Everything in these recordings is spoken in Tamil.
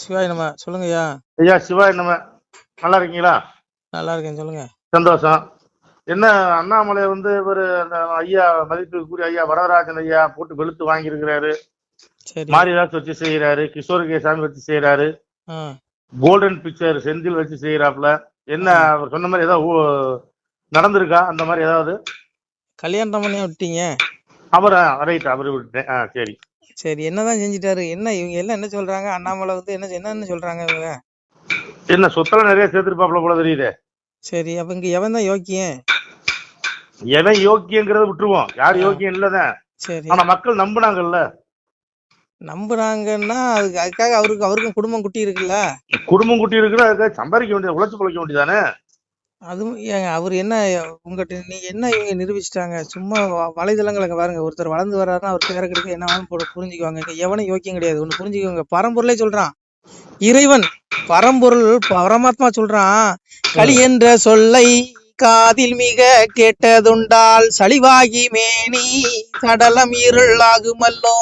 சிவாய் நம்ம சொல்லுங்க ஐயா. ஐயா சிவாய் நம்ம நல்லா இருக்கீங்களா? நல்லா இருக்கேன், சொல்லுங்க. சந்தோஷம். என்ன அண்ணாமலை ஒரு அந்த ஐயா மதிப்புக்குரிய ஐயா வரதராஜன் ஐயா போட்டு வெளுத்து வாங்கியிருக்கிறாரு. சரி. மாரிதாஸ் வச்சு செய்யறாரு, கிஷோர் கேசாமி வச்சு செய்யறாரு, கோல்டன் பிக்சர் செந்தில் வச்சு செய்யறாப்ல. என்ன அவர் சொன்ன மாதிரி ஏதாவது நடந்திருக்கா? அந்த மாதிரி ஏதாவது கல்யாணம் பண்ணி விட்டீங்க அவரை? ரைட், அவரு விட்டேன். சரி சரி. என்னதான் செஞ்சுட்டாரு? என்ன இவங்க எல்லாம் என்ன சொல்றாங்க? அண்ணாமலை என்னன்னு சொல்றாங்க இவங்க? என்ன சொத்தெல்லாம் நிறைய சேர்த்திருப்பாப்ல போல தெரியுது. சரி, அப்ப இங்க எவன் தான் யோக்கியம்? எவன் யோக்கியங்கிறத விட்டுருவோம், யார் யோக்கியம் இல்லதான். சரி, ஆனா மக்கள் நம்புனாங்கல்ல. நம்புறாங்கன்னா அதுக்காக அவருக்கும் குடும்பம் குட்டி இருக்குல்ல. குடும்பம் குட்டி இருக்குன்னா அதுக்காக சம்பாதிக்க வேண்டியது, உழைச்சு பொழைக்க வேண்டியதானே. அதுவும் அவர் என்ன உங்ககிட்ட நீங்க என்ன இவங்க நிரூபிச்சிட்டாங்க? சும்மா வலைதளங்களை பாருங்க. ஒருத்தர் வளர்ந்து வர்றாருன்னா அவர் பேர கிடைக்க என்ன புரிஞ்சுக்குவாங்க. இங்க எவனும் யோக்கியம் கிடையாது. ஒண்ணு புரிஞ்சுக்கோங்க, பரம்பொருளே சொல்றான். இறைவன் பரம்பொருள் பரமாத்மா சொல்றான், களி என்ற சொல்லை காதில் மிக கேட்டதுண்டால் சளிவாகி மேனி சடலம் இருள் ஆகுமல்லோ.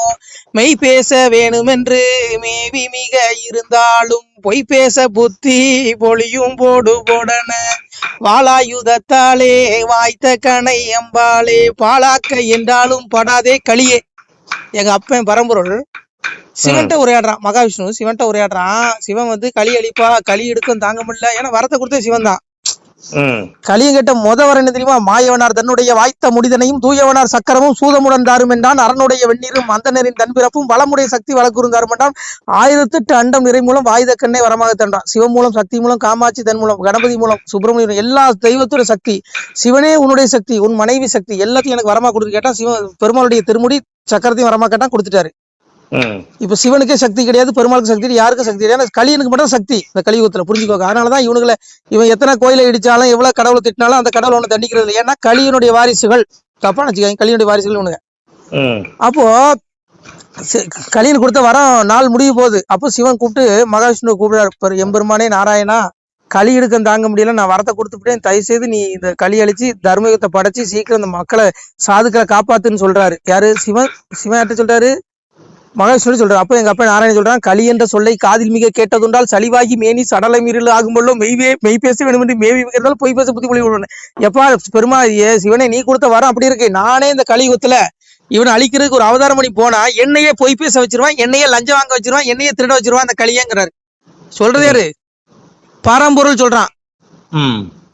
மெய் பேச வேணுமென்று மேவி மிக இருந்தாலும் பொய் பேச புத்தி பொழியும் போடு போடன. வாளாயுதத்தாலே வாய்த்த கணை அம்பாளே பாலாக்க என்றாலும் படாதே களியே. எங்க அப்பன் பரம்பொருள் சிவன்ட்ட உரையாடுறான். மகாவிஷ்ணு சிவன்ட்ட உரையாடுறான். சிவன் களி அளிப்பா, களி எடுக்கும் தாங்க முடியல. ஏன்னா வரத்தை கொடுத்தே சிவன் தான். களியும் கேட்ட வர என்ன தெரியுமா? மாயவனார் தன்னுடைய வாய்த்த முடிதனையும் தூயவனார் சக்கரமும் சூதமுடன் தாரும் என்றான். அரணுடைய வெந்நீரும் அந்தனரின் தன்பிறப்பும் வளமுடைய சக்தி வளர்க்குறுந்தாரும் என்றான். 1008 அண்டம் நிறை மூலம் வாயுத கண்ணை வரமாக தன்றான். சிவன் மூலம், சக்தி மூலம், காமாட்சி தன் மூலம், கணபதி மூலம், சுப்பிரமணியம், எல்லா தெய்வத்தோட சக்தி. சிவனே உன்னுடைய சக்தி, உன் மனைவி சக்தி, எல்லாத்தையும் எனக்கு வரமா கொடுத்து கேட்டா சிவன் பெருமாளுடைய திருமுடி சக்கரத்தையும் வரமா கேட்டா கொடுத்துட்டாரு. இப்ப சிவனுக்கே சக்தி கிடையாது, பெருமாளுக்கு சக்தி, யாருக்கும் சக்தி கிடையாது. கலியனுக்கு மட்டும் சக்தி இந்த கலியுகத்துல, புரிஞ்சுக்கோங்க. அதனாலதான் இவன் எத்தனை கோயிலை இடிச்சாலும் எவ்வளவு கடவுளை திட்டினாலும் அந்த கடவுளை ஒண்ணு தண்டிக்கிறது இல்லை. ஏன்னா கலியனுடைய வாரிசுகள். தப்பா நினைச்சுக்காங்க, கலியனுடைய வாரிசுகள் ஒண்ணுங்க. அப்போ கலியன் கொடுத்த வரம் நாள் முடிய போகுது. அப்போ சிவன் கூப்பிட்டு மகாவிஷ்ணு கூப்பிடுறாரு, எம்பெருமானே நாராயணா, களி எடுக்க தாங்க முடியல, நான் வரத்தை கொடுத்துட்டேன், தயவு செய்து நீ இந்த களி அழிச்சு தர்மயுகத்தை படைச்சு சீக்கிரம் இந்த மக்களை சாதுக்களை காப்பாத்துன்னு சொல்றாரு. யாரு? சிவன். சிவன் யார்ட்ட சொல்றாரு? மகாவிஷ்ணு சொல்றாரு. அப்ப எங்க அப்பா நாராயணன் சொல்றான், களி என்ற சொல்லை காதில் மிக கேட்டதுண்டால் சளிவாகி மேனி சடலை மீறல் ஆகும்போது மெய் பேச வேண்டும் என்று மேவி மிகிறதால் பொய் பேச புத்தி பொழி விடுவேன். எப்பா பெருமா சிவனே, நீ கொடுத்த வரம் அப்படி இருக்கு. நானே இந்த கலியுகத்துல இவனை அழிக்கிறதுக்கு ஒரு அவதாரம் பண்ணி போனா என்னையே பொய் பேச வச்சிருவான், என்னையே லஞ்சம் வாங்க வச்சிருவான், என்னையே திருட வச்சிருவான் அந்த களியங்கிறாரு. சொல்றது யாரு? பரம்பொருள் சொல்றான்.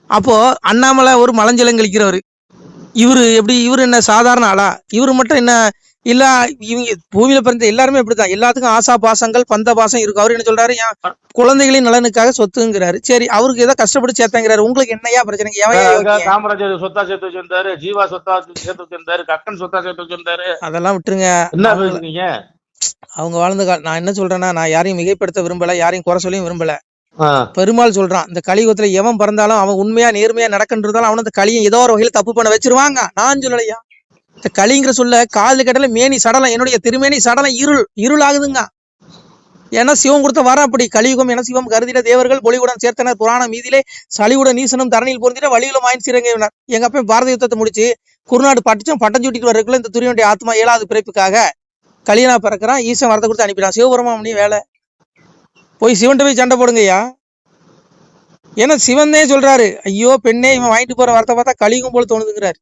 அப்போ அண்ணாமலை ஒரு மலஞ்சலம் கழிக்கிறவரு. இவரு எப்படி? இவரு என்ன சாதாரண ஆளா? இவரு மட்டும் என்ன இல்ல, இவங்க பூமியில பிறந்த எல்லாருமே இப்படித்தான். எல்லாத்துக்கும் ஆசா பாசங்கள், பந்த பாசம் இருக்கும். அவரு என்ன சொல்றாரு? குழந்தைகளின் நலனுக்காக சொத்துங்கிறாரு. சரி, அவருக்கு ஏதோ கஷ்டப்பட்டு சேர்த்தாங்கிறாரு. உங்களுக்கு என்னையா பிரச்சனை? காமராஜர் சொத்தா சேர்த்து வச்சிருந்தாரு, ஜீவா சொத்தா சேர்த்து வச்சிருந்தாரு, கக்கன் சொத்தா சேர்த்து வச்சிருந்தாரு. அதெல்லாம் விட்டுருங்க. என்ன பேசுறீங்க? அவங்க வாழ்ந்த நான் என்ன சொல்றேன்னா, நான் யாரையும் மிகைப்படுத்த விரும்பல, யாரையும் குறை சொல்லியும் விரும்பல. பெருமாள் சொல்றான், இந்த கலியுகத்துல எவன் பிறந்தாலும் அவன் உண்மையா நேர்மையா நடக்கின்றதாலும் அவன் அந்த கலியை ஏதோ ஒரு வகையில தப்பு பண்ண வச்சிருவாங்க. நான் சொல்லலையா? இந்த களிங்கிற சொல்ல காதல கேட்டால மேனி சடலம், என்னுடைய திருமேனி சடலம் இருள் ஆகுதுங்க. ஏன்னா சிவம் கொடுத்த வர அப்படி. கலியுகம் என சிவம் கருதிட தேவர்கள் பொலிவுடன் சேர்த்தனர் புராண மீதிலே சளிவுடன் நீசனும் தரணியில் பொருந்திட வழியிலும் ஆயின் சீரங்கினார். எங்க அப்ப பாரத யுத்தத்தை முடிச்சு குருநாடு பட்டம் சூட்டிட்டு வரக்குள்ள இந்த துரியனுடைய ஆத்மா 7வது பிறப்புக்காக கலியனா பிறக்கிறான். ஈசன் வரத்தை கொடுத்து அனுப்பிடான். சிவபெருமான் வேலை போய் சிவன்ட்ட போய் சண்டை போடுங்கய்யா. ஏன்னா சிவன் தான் சொல்றாரு, ஐயோ பெண்ணே, இவன் வாங்கிட்டு போற வரத்தை பார்த்தா கலியுகம் போல தோணுதுங்கிறாரு.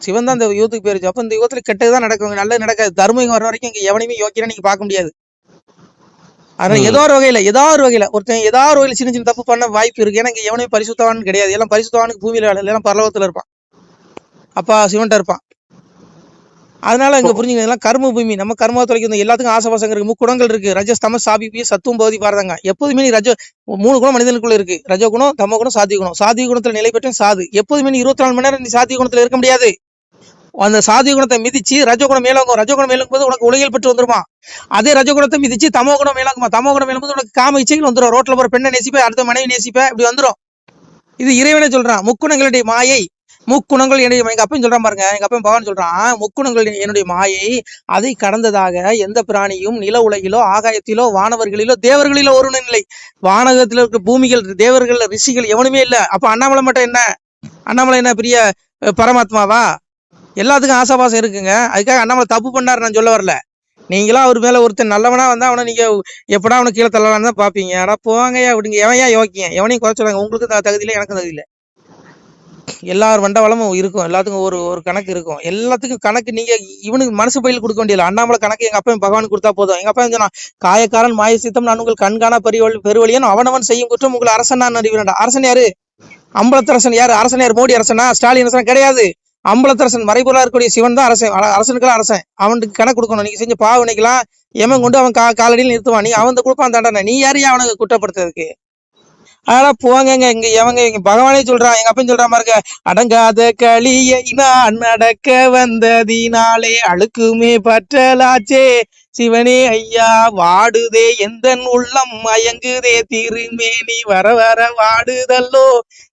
சிவன் தான் இந்த யுகத்துக்கு போயிருச்சு. அப்ப இந்த யுகத்துல கெட்டதுதான் நடக்குங்க, நல்லது நடக்காது. தர்மம் வர வரைக்கும் இங்க எவனையுமே யோக்கியனா நீங்க பார்க்க முடியாது. அதனால ஏதோ ஒரு வகையில ஒருத்தன் ஏதாவது ஒரு வகையில சின்ன சின்ன தப்பு பண்ண வாய்ப்பு இருக்கு. ஏன்னா இங்க எவனையும் பரிசுத்தவான்னு கிடையாது. எல்லாம் பரிசுத்தவானுக்கு பூமியில எல்லாம் பரலோகத்துல இருப்பான், அப்பா சிவன்ட்ட இருப்பான். அதனால இங்க புரிஞ்சுங்க, இதெல்லாம் கர்ம பூமி. நம்ம கர்மா தொலைக்கும். எல்லாத்துக்கும் ஆசபாசம் இருக்கு. முக்குணங்கள் இருக்கு, ரஜஸ்தம சாபிபிய சத்துவம் பகுதி பாருங்க. எப்போதுமே நீ 3 குணம் மனிதனுக்குள்ள இருக்கு. ரஜகுணம், தமோ குணம், சாத்விக குணம். சாத்விக குணத்துல நிலை பெற்ற சாது. எப்போதுமே நீ 24 மணி நேரம் நீ சாத்விக குணத்துல இருக்க முடியாது. அந்த சாத்விக குணத்தை மிதிச்சு ரஜகுணம் மேலோங்கும். ரஜகுணம் மேலோங்கும் போது உனக்கு உலகில் பெற்று வந்துருமா. அதே ரஜகுணத்தை மிதிச்சு தமோ குணம் மேலோங்குமா. தமோ குணம் மேலும் போது உனக்கு காம இச்சைகள் வந்துடும். ரோட்ல போற பெண்ணை நேசிப்ப, அடுத்த மனைவி நேசிப்ப, இப்படி வந்துடும். இது இறைவனே சொல்றான். முக்குணங்களுடைய மாயை, முக்குணங்கள் என்னுடைய. எங்க அப்பன் சொல்றான் பாருங்க, எங்க அப்பன் பகவான் சொல்றான், முக்குணங்கள் என்னுடைய மாயை, அதை கடந்ததாக எந்த பிராணியும் நில உலகிலோ ஆகாயத்திலோ வானவர்களிலோ தேவர்களிலோ ஒருவனும் இல்லை. வானகத்துல இருக்க பூமிகள், தேவர்கள், ரிஷிகள் எவனுமே இல்லை. அப்ப அண்ணாமலை மட்டும் என்ன? அண்ணாமலை என்ன பெரிய பரமாத்மாவா? எல்லாத்துக்கும் ஆசாபாசம் இருக்குங்க. அதுக்காக அண்ணாமலை தப்பு பண்ணாரு நான் சொல்ல வரல. நீங்களா அவர் மேல ஒருத்தர் நல்லவனா வந்தா அவனை நீங்க எப்படா அவனை கீழே தள்ளலான்னு தான் பாப்பீங்க. ஆனா போவாங்கய்யா விடுங்க. எவன் ஏன் யோக்கியம்? எவனையும் குறை சொல்லுவாங்க. உங்களுக்கு தகுதி இல்லை, எனக்கும் தகுதி இல்லை. எல்லாரும் வண்டவளமும் இருக்கும். எல்லாத்துக்கும் ஒரு ஒரு கணக்கு இருக்கும். எல்லாத்துக்கும் கணக்கு நீங்க இவனுக்கு மனசு பயில கொடுக்க வேண்டியது. அண்ணாமலை கணக்கு எங்க அப்பா பகவானுக்கு கொடுத்தா போதும். எங்க அப்பா சொன்னா, காயக்காரன் மாய சித்தம் நான் உங்கள் கண்காணா பெருவழியன் அவனவன் செய்யும் குற்றம் உங்களை அரசன் நான் அறிவிறா. அரசன் யாரு? அம்பலத்தரசன் யாரு? அரசன் யாரு? மோடி அரசனா? ஸ்டாலின் அரசன் கிடையாது. அம்பலத்தரசன் மறைபொருளா இருக்கக்கூடிய சிவன் தான் அரசன். அரசனுக்கெல்லாம் அரசன். அவனுக்கு கணக்கு கொடுக்கணும். நீங்க செஞ்ச பாவனைக்கெல்லாம் எமன் கொண்டு அவன் காலடியில் நிறுத்துவான். நீ அவன் கொடுப்பான் தண்டனை. நீ யாரையும் அவனுக்கு குற்றப்படுத்துறதுக்கு? அதெல்லாம் போங்க. இங்க எவங்க இங்க பகவானே சொல்றான். எங்க அப்பன் சொல்ற மாதிரி அடங்காத களியை நான் நடக்க வந்ததினாலே அழுக்குமே பற்றலாச்சே சிவனே ஐயா வாடுதே எந்தன் உள்ளம் மயங்குதே திருமேனி வர வர வாடுதல்லோ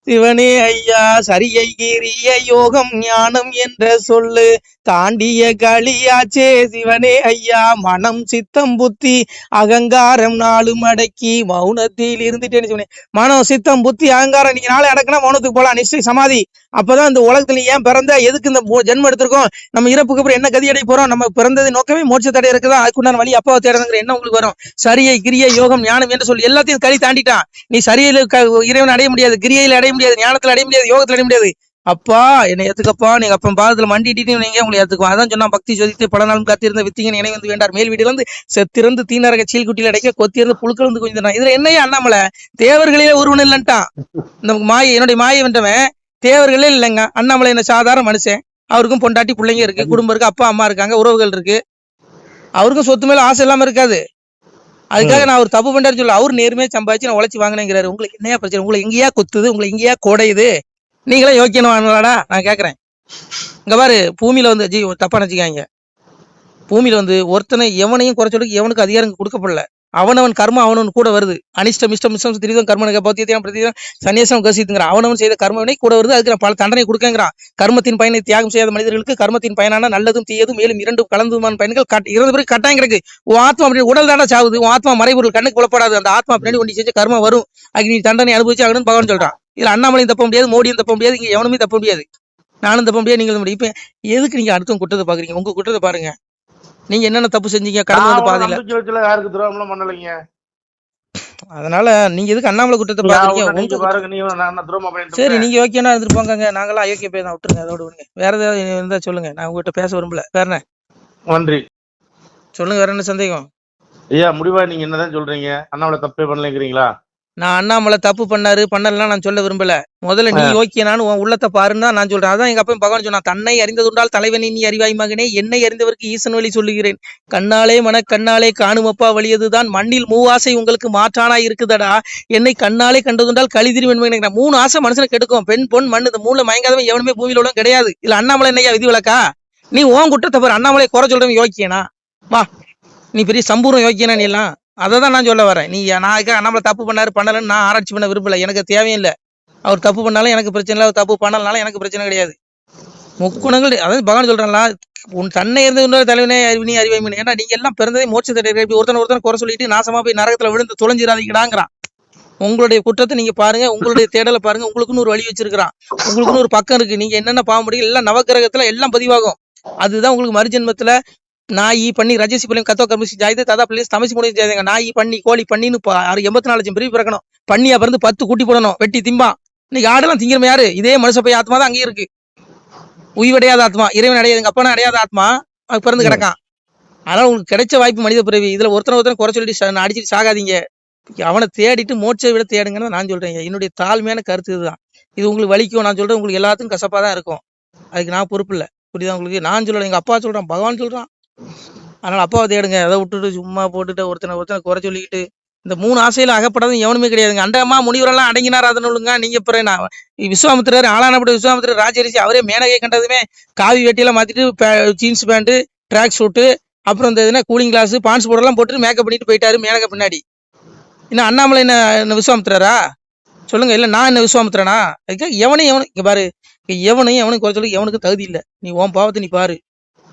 சிவனே ஐயா சரியை கிரிய யோகம் ஞானம் என்ற சொல்லு தாண்டிய களியாச்சே சிவனே ஐயா மனம் சித்தம் புத்தி அகங்காரம் நாளும் அடக்கி மௌனத்தில் இருந்துட்டேன்னு சொன்னேன். மனம் சித்தம் புத்தி அகங்காரம் நீங்க நாளை அடக்குனா மௌனத்துக்கு போலாம். நிச்சயம் சமாதி. அப்பதான் இந்த உலகத்துல ஏன் பிறந்த, எதுக்கு இந்த ஜென்மம் எடுத்திருக்கோம், நம்ம இறப்புக்கு அப்புறம் என்ன கதி அடைய போறோம், நம்ம பிறந்தது நோக்கமே மோட்சத்தடை இருக்குதா, அதுக்குண்டான வழி அப்பாவை தேடுங்கிற எண்ணம் உங்களுக்கு வரும். சரியை கிரியை யோகம் ஞானம் என்று சொல்லி எல்லாத்தையும் கழி தாண்டிட்டான். நீ சரியில இறைவன் அடைய முடியாது, கிரியையில அடைய முடியாது, ஞானத்துல அடைய முடியாது, யோகத்துல அடைய முடியாது. அப்பா என்னை ஏத்துக்கப்பா, நீங்க அப்ப பாதத்துல மண்டிட்டு நீங்க உங்களை ஏத்துக்குவோம். அதான் சொன்னா பக்தி ஜோதித்து பல நாளும் காத்திருந்த வித்திங்கன் இணை வந்து வேண்டார் மேல் வீடுல இருந்து செத்திருந்து தீநரக சீல் குட்டியில் அடைக்க கொத்தியிருந்து புழுக்கள் வந்து கொஞ்சம். இதுல என்னையா அண்ணாமலை தேவர்களே ஒருவன் இல்லன்ட்டான். இந்த மாயை என்னுடைய மாயை வென்றவன் தேவர்களே இல்லைங்க. அண்ணாமலை என்ன சாதாரண மனுஷன். அவருக்கும் பொண்டாட்டி பிள்ளைங்க இருக்கு, குடும்பம் இருக்கு, அப்பா அம்மா இருக்காங்க, உறவுகள் இருக்கு. அவருக்கும் சொத்து மேல ஆசை இல்லாம இருக்காது. அதுக்காக நான் அவர் தப்பு பண்றாரு சொல்ல. அவரு நேர்மையா சம்பாதிச்சு நான் உழைச்சி வாங்கினேங்கிறாரு. உங்களுக்கு என்னையா பிரச்சனை? உங்களை எங்கேயா கொத்துது, உங்களை எங்கேயா கோடையுது? நீங்களே யோக்கியமானடா நான் கேக்குறேன். இங்க பாரு, பூமியில வந்து தப்பா நினைச்சுக்காங்க. பூமியில வந்து ஒருத்தனை எவனையும் குறை சொல்லிக்கு எவனுக்கு அதிகாரம் கொடுக்கப்படல. அவனவன் கர்மம் அவனவன் கூட வருது. அனிஷ்டம் இஷ்டம் மிஷ்டம் திரிதம் கர்மனுக்கு பௌத்தியம் பிரதிதம் சன்னியாசம் கசித்துங்கிறான். அவனவன் செய்த கர்மவினை கூட வருது. அதுக்கு நான் பல தண்டனை கொடுக்கங்கிறான். கர்மத்தின் பயனை தியாகம் செய்யாத மனிதர்களுக்கு கர்மத்தின் பயனான நல்லதும் தீயதும் மேலும் இரண்டும் கலந்துமான பயன்கள் இறந்த பிறகு கட்டாயம் கிடக்கு. உன் ஆத்மா அப்படி உடல் தானே சாவுது. உன் ஆத்மா மறைபொருள் கண்ணுக்கு புலப்படாது. அந்த ஆத்மா பின்னாடி ஒண்டி செஞ்ச கர்மம் வரும். அதுக்கு நீ தண்டனை அனுபவிச்சு ஆகணும்னு பகவான் சொல்றான். இதுல அண்ணாமலையும் தப்ப முடியாது, மோடியும் தப்ப முடியாது, இங்க எவனுமே தப்ப முடியாது, நானும் தப்ப முடியாது, நீங்களும் முடியும். இப்ப எதுக்கு நீங்க அடுத்தவங்க குற்றத்தை பாக்குறீங்க? உங்க குற்றத்தை பாருங்க. நீங்க என்னென்ன தப்பு செஞ்சீங்க கடந்து வந்து பாதையில? யாருக்கு துரோகம்லாம் பண்ணலைங்க. அதனால நீங்க எதுக்கு அண்ணாமலை குற்றத்தை பாக்குறீங்க? சரி, நீங்க யோக்கியனா இருந்துட்டு போங்க. நாங்களாம் அயோக்கிய பேர் தான், விட்டுருங்க. அதோட விடுங்க. வேற ஏதாவது இருந்தா சொல்லுங்க. நான் உங்ககிட்ட பேச விரும்பல. வேற என்ன? நன்றி. சொல்லுங்க, வேற என்ன சந்தேகம்? ஐயா முடிவா நீங்க என்னதான் சொல்றீங்க? அண்ணாமலை தப்பே பண்ணலைங்கிறீங்களா? நான் அண்ணாமலை தப்பு பண்ணாரு பண்ணலாம் நான் சொல்ல விரும்பல. முதல்ல நீ யோக்கியனானு உன் உள்ளத்தை பாருன்னு நான் சொல்றேன். அதான் எங்க அப்பா பகவான் சொன்னா, தன்னை அறிந்ததுண்டால் தலைவனை நீ அறிவாய் மகனே, என்னை அறிந்தவருக்கு ஈசன் வழி சொல்லுகிறேன். கண்ணாலே கண்ணாலே காணுமப்பா வழியதுதான் மண்ணில் மூவாசை உங்களுக்கு மாற்றானா இருக்குதடா. என்னை கண்ணாலே கண்டதுண்டால் கழிதிரி வெண்மை. 3 ஆசை மனுஷனை கெடுக்கும். பெண் பொன் மண். இந்த 3 மயங்காதவன் எவனுமே பூமியில உள்ள கிடையாது. இல்ல அண்ணாமலை என்னையா விதி விளக்கா? நீ உன் குற்றத்தை பாரு. அண்ணாமலை குறை சொல்றவன் யோக்கியனா? வா, நீ பெரிய சம்பூர்ணம் யோக்கியனா? நீ எல்லாம் அதான் நான் சொல்ல வரேன். நீ நான் நம்மள தப்பு பண்ணலன்னு நான் ஆராய்ச்சி பண்ண விரும்பல. எனக்கு தேவையும் இல்லை. அவர் தப்பு பண்ணாலும் எனக்கு பிரச்சனை இல்லை, அவர் தப்பு பண்ணலனாலும் எனக்கு பிரச்சனை கிடையாது. முக்குணங்கள் அதாவது பகவான் சொல்றாங்களா, உன் தன்னை இருந்து இன்னொரு தலைவனே அறிவினி அறிவை. ஏன்னா நீங்க எல்லாம் பிறந்ததே மோட்சத்தை ஒருத்தனை குறை சொல்லிட்டு நாசமா போய் நரகத்துல விழுந்து தொலைஞ்சிடாதீங்கடாங்கிறான். உங்களுடைய குற்றத்தை நீங்க பாருங்க, உங்களுடைய தேடலை பாருங்க. உங்களுக்குன்னு ஒரு வழி வச்சிருக்கிறான், உங்களுக்குன்னு ஒரு பக்கம் இருக்கு. நீங்க என்னென்ன பாவ முடியும் எல்லாம் நவகிரகத்துல எல்லாம் பதிவாகும். அதுதான் உங்களுக்கு மறுஜென்மத்துல நாயி பண்ணி ரஜசி பிள்ளைங்க கத்தோ கமிசி ஜாயுது ததா பிள்ளைங்க தமிசி முடிவு ஜாயுங்க. நாயி பண்ணி கோழி பண்ணின்னு 84 லட்சம் பிரிவு பிறக்கணும். பண்ணியா பிறந்து 10 கூட்டி போடணும். வெட்டி திம்பா. இன்னைக்கு ஆடெல்லாம் திங்கிறம யாரு? இதே மனுஷ போய் ஆத்மா தான் அங்கேயும் இருக்கு. உய்வடையாத ஆத்மா, இறைவன் அடையாது, எங்க அப்பா அடையாத ஆத்மா அது பிறந்து கிடக்கான். அதனால உங்களுக்கு கிடைச்ச வாய்ப்பு மனித பிறவி. இதுல ஒருத்தனை குறை சொல்லிட்டு அடிச்சுட்டு சாகாதீங்க. அவனை தேடிட்டு மோட்சை விட தேடுங்கன்னு நான் சொல்றேன். என்னுடைய தாழ்மையான கருத்து இதுதான். இது உங்களுக்கு வலிக்கும். நான் சொல்றேன், உங்களுக்கு எல்லாத்துக்கும் கசப்பா தான் இருக்கும். அதுக்கு நான் பொறுப்பு இல்லை. புரியுதா உங்களுக்கு? நான் சொல்றேன், எங்க அப்பா சொல்றான், பகவான் சொல்றான். அதனால அப்பாவை தேடுங்க. அதை விட்டுட்டு சும்மா போட்டுட்டு ஒருத்தனை குறை சொல்லிக்கிட்டு இந்த 3 ஆசையில அகப்படாதும் எவனுமே கிடையாதுங்க. அண்டமா முனிவரெல்லாம் அடங்கினார் அதனுங்க. நீங்க பிறகு விஸ்வாமித்திரர் ஆளானப்பட்ட விஸ்வாமித்திரர் ராஜரிசி அவரே மேனகை கண்டதுமே காவி வெட்டியெல்லாம் மாத்திட்டு ஜீன்ஸ் பேண்ட் ட்ராக் ஷூட்டு அப்புறம் இந்த இதுனா கூலிங் கிளாஸ் பான்ஸ் போர்டெல்லாம் போட்டு மேக்கப் பண்ணிட்டு போயிட்டாரு மேனகை பின்னாடி. இன்னும் அண்ணாமலை என்ன விஸ்வாமித்திரரா? சொல்லுங்க. இல்ல நான் என்ன விஸ்வாமித்திரனா? அதுக்காக எவனையும் இங்க பாரு, எவனையும் குறை சொல்லி எவனுக்கு தகுதி இல்லை. நீ உன் பாவத்தை நீ பாரு.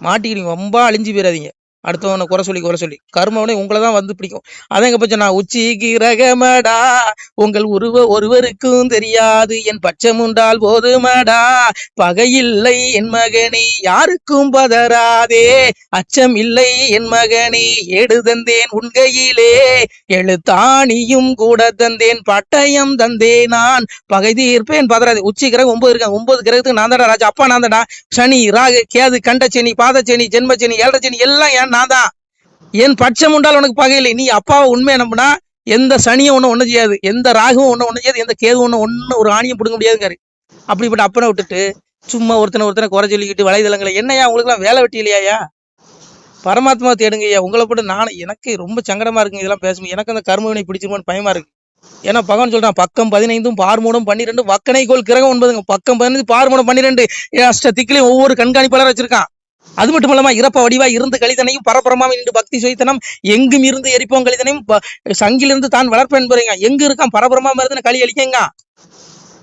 மாட்டிக்கிறீங்க. ரொம்ப அழிஞ்சு போயிடாதீங்க. அடுத்தவனை குறை சொல்லி கர்மவனை உங்களை தான் வந்து பிடிக்கும். அதான் எங்க பட்சம் நான் உச்சி கிரகமடா உங்கள் ஒருவருக்கும் தெரியாது என் பட்சம் உண்டால் போதுமடா பகையில்லை என் மகனே யாருக்கும் பதறாதே அச்சம் இல்லை என் மகனே ஏடு தந்தேன் உண்கையிலே எழுத்தாணியும் கூட தந்தேன் பட்டயம் தந்தேன் நான் பகை தீர்ப்பேன் பதறாதே. உச்சி கிரகம் 9 இருக்காங்க. 9 கிரகத்துக்கு நான் தான்டா ராஜா. அப்பா நான் தான்டா. சனி ராகு கேது கண்டச்சனி பாதச்சனி ஜென்மச்சனி ஏழரைச்சனி எல்லாம் ஏன் நான் தான். என் பட்சம் உண்டால் உனக்கு பகையில்லை. நீ அப்பாவை உண்மையை நம்பினா எந்த சனியும் ஒன்றும் செய்யாது, எந்த ராகுவும் ஒன்றும் செய்யாது, எந்த கேதுவும் ஒன்றும் ஒரு ஆணியும் பிடுங்க முடியாதுங்காரு. அப்படிப்பட்ட அப்பனை விட்டுட்டு சும்மா ஒருத்தனை குறை சொல்லிக்கிட்டு வலைதளங்களை என்னையா உங்களுக்குலாம் வேலை வெட்டி இல்லையா? பரமாத்மா தேடுங்கய்யா. உங்களை போட்டு எனக்கு ரொம்ப சங்கடமா இருக்குங்க இதெல்லாம் பேசும்போது. எனக்கு அந்த கர்மவினை பிடிச்சிருமோன்னு பயமா இருக்கு. ஏன்னா பகவான் சொல்றான் பக்கம் 15 பார்மூடம் 12 வக்கணைக்கோள் கிரகம் 9ங்க. பக்கம் 15 பார்மூடம் 12 அஷ்ட திக்கிலையும் ஒவ்வொரு கண்காணிப்பாளர் வச்சிருக்கான். அது மட்டும் இல்லாம இறப்ப வடிவா இருந்து கழிதனையும் பரபரமாம நின்று பக்தி சுயத்தனம் எங்கும் இருந்து எரிப்போம் கழிதனையும் சங்கிலிருந்து தான் வளர்ப்பேன் போறீங்க. எங்க இருக்கான் பரபரமா இருந்து களி அழிக்கங்க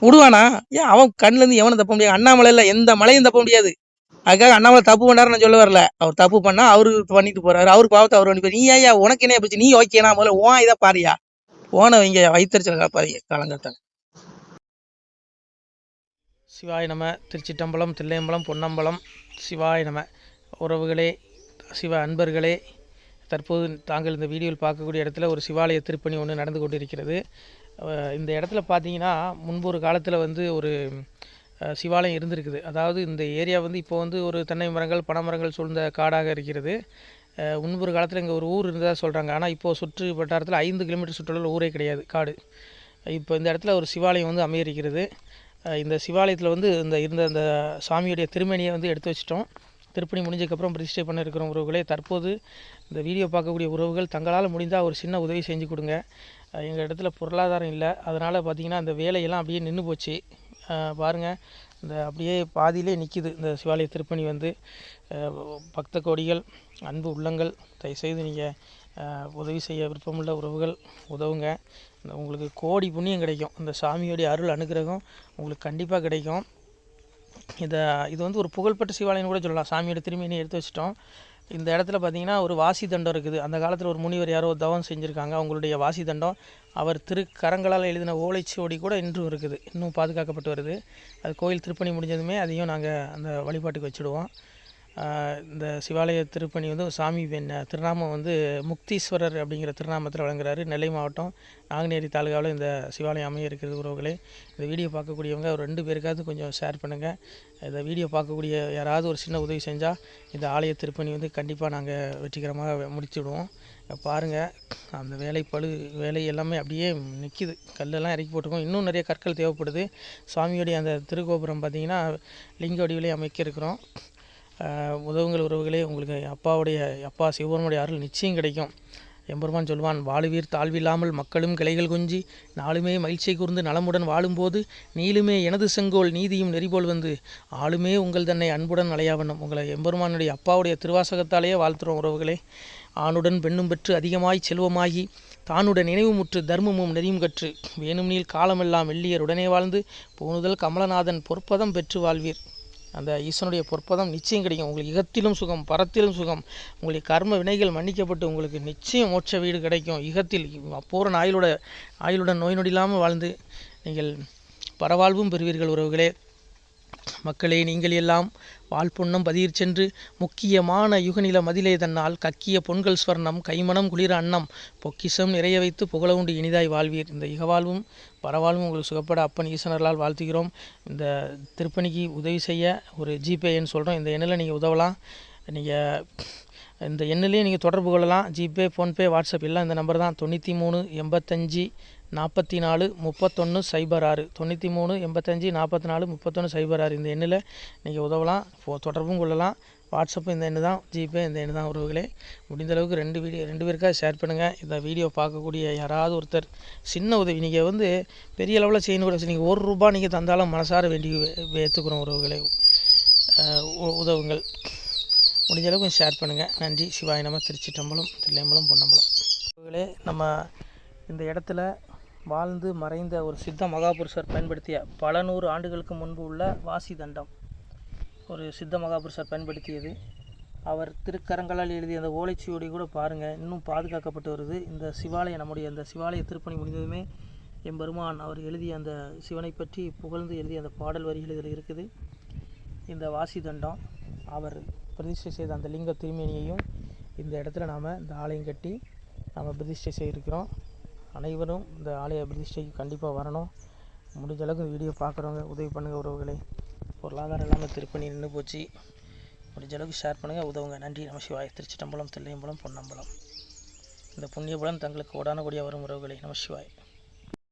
விடுவானா? ஏன் அவன் கண்ணுல இருந்து எவனும் தப்ப முடியாது. அண்ணாமலையில எந்த மலையும் தப்ப முடியாது. அதுக்காக அண்ணாமலை தப்பு பண்ணாரு நான் சொல்ல வரல. அவர் தப்பு பண்ணா அவரு பண்ணிட்டு போறாரு, அவருக்கு பாவத்தை அவர் பண்ணி. நீ ஐயா உனக்கு என்ன போச்சு? நீ ஓகேனா முதல்ல ஓன் இதை பாரியா போன வைங்க வைத்தறிச்சல் காப்பாதிங்க காலங்காத்தாங்க. சிவாய நம. திருச்சிட்டம்பலம் தில்லையம்பலம் பொன்னம்பலம். சிவாய நம. உறவுகளே, சிவ அன்பர்களே, தற்போது தாங்கள் இந்த வீடியோவில் பார்க்கக்கூடிய இடத்துல ஒரு சிவாலய திருப்பணி ஒன்று நடந்து கொண்டிருக்கிறது. இந்த இடத்துல பார்த்தீங்கன்னா முன்பு ஒரு காலத்தில் ஒரு சிவாலயம் இருந்திருக்குது. அதாவது இந்த ஏரியா இப்போ ஒரு தென்னை மரங்கள் பனை மரங்கள் சூழ்ந்த காடாக இருக்கிறது. முன்பொரு காலத்தில் இங்கே ஒரு ஊர் இருந்ததாக சொல்கிறாங்க. ஆனால் இப்போது சுற்று வட்டாரத்தில் 5 கிலோமீட்டர் சுற்றுலா ஊரே கிடையாது, காடு. இப்போ இந்த இடத்துல ஒரு சிவாலயம் அமையிருக்கிறது. இந்த சிவாலயத்தில் இருந்த அந்த சாமியுடைய திருமணியை எடுத்து வச்சிட்டோம். திருப்பணி முடிஞ்சதுக்கப்புறம் பிரதிஷ்டை பண்ண இருக்கிற உறவுகளே, தற்போது இந்த வீடியோ பார்க்கக்கூடிய உறவுகள் தங்களால் முடிந்தால் ஒரு சின்ன உதவி செஞ்சு கொடுங்க. எங்கள் இடத்துல பொருளாதாரம் இல்லை, அதனால் பார்த்திங்கன்னா அந்த வேலையெல்லாம் அப்படியே நின்று போச்சு. பாருங்கள், இந்த அப்படியே பாதியிலே நிற்கிது இந்த சிவாலய திருப்பணி. பக்த கோடிகள், அன்பு உள்ளங்கள், தயவுசெய்து நீங்கள் உதவி செய்ய விருப்பமுள்ள உறவுகள் உதவுங்க. உங்களுக்கு கோடி புண்ணியம் கிடைக்கும். இந்த சாமியோடைய அருள் அனுகிரகம் உங்களுக்கு கண்டிப்பாக கிடைக்கும். இது ஒரு புகழ்பெற்ற சிவாலயம் கூட சொல்லலாம். சாமியோட திருமணியை எடுத்து வச்சிட்டோம். இந்த இடத்துல பார்த்திங்கன்னா ஒரு வாசி தண்டம் இருக்குது. அந்த காலத்தில் ஒரு முனிவர் யாரோ தவம் செஞ்சுருக்காங்க. அவங்களுடைய வாசி தண்டம் அவர் திருக்கரங்களால் எழுதின ஓலைச்சுவடி கூட இன்றும் இருக்குது, இன்னும் பாதுகாக்கப்பட்டு வருது. அது கோயில் திருப்பணி முடிஞ்சதுமே அதையும் நாங்கள் அந்த வழிபாட்டுக்கு வச்சுடுவோம். இந்த சிவாலய திருப்பணி சாமி திருநாமம் முக்தீஸ்வரர் அப்படிங்கிற திருநாமத்தில் வழங்குறாரு. நெல்லை மாவட்டம் நாங்குநேரி தாலுகாவில் இந்த சிவாலயம் அமைய இருக்கிறது. உறவுகளே, இந்த வீடியோ பார்க்கக்கூடியவங்க ஒரு 2 பேருக்காவது கொஞ்சம் ஷேர் பண்ணுங்கள். இந்த வீடியோ பார்க்கக்கூடிய யாராவது ஒரு சின்ன உதவி செஞ்சால் இந்த ஆலய திருப்பணி கண்டிப்பாக நாங்கள் வெற்றிகரமாக முடிச்சுடுவோம். பாருங்கள், அந்த வேலை எல்லாமே அப்படியே நிற்கிது. கல்லெல்லாம் இறக்கி போட்டிருக்கோம். இன்னும் நிறைய கற்கள் தேவைப்படுது. சுவாமியோடைய அந்த திருக்கோபுரம் பார்த்திங்கன்னா லிங்க வடிவிலே அமைக்க இருக்கிறோம். உதவுங்கள் உறவுகளே. உங்களுக்கு அப்பா சிவபெருமானுடைய அருள் நிச்சயம் கிடைக்கும். எம்பெருமான் சொல்வான், வாழுவீர் தாழ்வில்லாமல் மக்களும் கிளைகள் கொஞ்சி நாளுமே மகிழ்ச்சியை கூர்ந்து நலமுடன் வாழும்போது நீளுமே எனது செங்கோல் நீதியும் நெறிபோல் ஆளுமே உங்கள் தன்னை அன்புடன் அலையாவண்ணம். உங்களை எம்பெருமானுடைய அப்பாவுடைய திருவாசகத்தாலேயே வாழ்த்துறோம் உறவுகளே. ஆணுடன் பெண்ணும் பெற்று அதிகமாய் செல்வமாகி தானுடன் நினைவுமுற்று தர்மமும் நெறியும் கற்று வேணும் நீள் காலமெல்லாம் வெள்ளியர் உடனே வாழ்ந்து போனுதல் கமலநாதன் பொற்பதம் பெற்று வாழ்வீர். அந்த ஈசனுடைய பொற்பதம் நிச்சயம் கிடைக்கும். உங்களுக்கு இகத்திலும் சுகம், பரத்திலும் சுகம். உங்களுடைய கர்ம வினைகள் மன்னிக்கப்பட்டு உங்களுக்கு நிச்சயம் மோட்ச வீடு கிடைக்கும். இகத்தில் பூரண ஆயுளுடன் நோய் நொடி இல்லாமல் வாழ்ந்து நீங்கள் பரவாழ்வும் பெறுவீர்கள் உறவுகளே. மக்களே, நீங்கள் எல்லாம் வாழ்பொன்னம் பதியிற் சென்று முக்கியமான யுகநில மதிலே தன்னால் கக்கிய பொன்கள் ஸ்வர்ணம் கைமணம் குளிர அன்னம் பொக்கிஷம் நிறைய வைத்து புகழ உண்டு இனிதாய் வாழ்வீர். இந்த இகவாழ்வும் பரவாழ்வும் உங்களுக்கு சுகப்பட அப்பன் ஈசனர்களால் வாழ்த்துகிறோம். இந்த திருப்பணிக்கு உதவி செய்ய ஒரு ஜிபே எண் சொல்கிறோம். இந்த எண்ணில் நீங்கள் உதவலாம். நீங்கள் இந்த எண்ணிலே நீங்கள் தொடர்பு கொள்ளலாம். ஜிபே, ஃபோன்பே, வாட்ஸ்அப் எல்லாம் இந்த நம்பர் தான். 93 85 44 31 06 93 85 44 31 06. இந்த எண்ணில் நீங்கள் உதவலாம், தொடர்பும் கொள்ளலாம். வாட்ஸ்அப்பு இந்த எண்ணு தான், ஜிபே இந்த எண்ணு தான் உறவுகளே. முடிந்தளவுக்கு 2 பேருக்காக ஷேர் பண்ணுங்கள். இந்த வீடியோ பார்க்கக்கூடிய யாராவது ஒருத்தர் சின்ன உதவி, நீங்கள் பெரிய அளவில் செய்யணும் கூட, நீங்கள் ₹1 நீங்கள் தந்தாலும் மனசார வேண்டி ஏற்றுக்கிறோம் உறவுகளே. உதவுங்கள். முடிஞ்ச அளவுக்கு ஷேர் பண்ணுங்கள். நன்றி. சிவாய நம. திருச்சிட்டம்பலம், தில்லையம்பலம், பொன்னம்பலம். உறவுகளே, நம்ம இந்த இடத்துல வாழ்ந்து மறைந்த ஒரு சித்த மகாபுருஷர் பயன்படுத்திய பல 100 ஆண்டுகளுக்கு முன்பு உள்ள வாசி தண்டம் ஒரு சித்த மகாபுருஷர் பயன்படுத்தியது. அவர் திருக்கரங்களால் எழுதிய அந்த ஓலைச்சுவடி கூட பாருங்கள், இன்னும் பாதுகாக்கப்பட்டு வருது. இந்த சிவாலயம், நம்முடைய அந்த சிவாலய திருப்பணி முடிந்ததுமே எம்பெருமான் அவர் எழுதிய அந்த சிவனை பற்றி புகழ்ந்து எழுதிய அந்த பாடல் வரிகள் இதில் இருக்குது. இந்த வாசி தண்டம், அவர் பிரதிஷ்டை செய்த அந்த லிங்க திருமேனியையும் இந்த இடத்துல நாம் இந்த ஆலயம் கட்டி நாம் பிரதிஷ்டை செய்திருக்கிறோம். அனைவரும் இந்த ஆலய பிரதிஷ்டைக்கு கண்டிப்பாக வரணும். முடிஞ்ச அளவுக்கு இந்த வீடியோ பார்க்குறவங்க உதவி பண்ணுங்கள் உறவுகளை. பொருளாதாரம் இல்லாமல் திருப்பணி நின்று போச்சு. முடிஞ்ச அளவுக்கு ஷேர் பண்ணுங்கள், உதவுங்க. நன்றி. நமசிவாய். திருச்சிட்டம்பலம், தில்லையம்பலம், பொன்னம்பலம். இந்த புண்ணியபலம் தங்களுக்கு கோடான கோடியாக வரும் உறவுகளை. நமசிவாய்.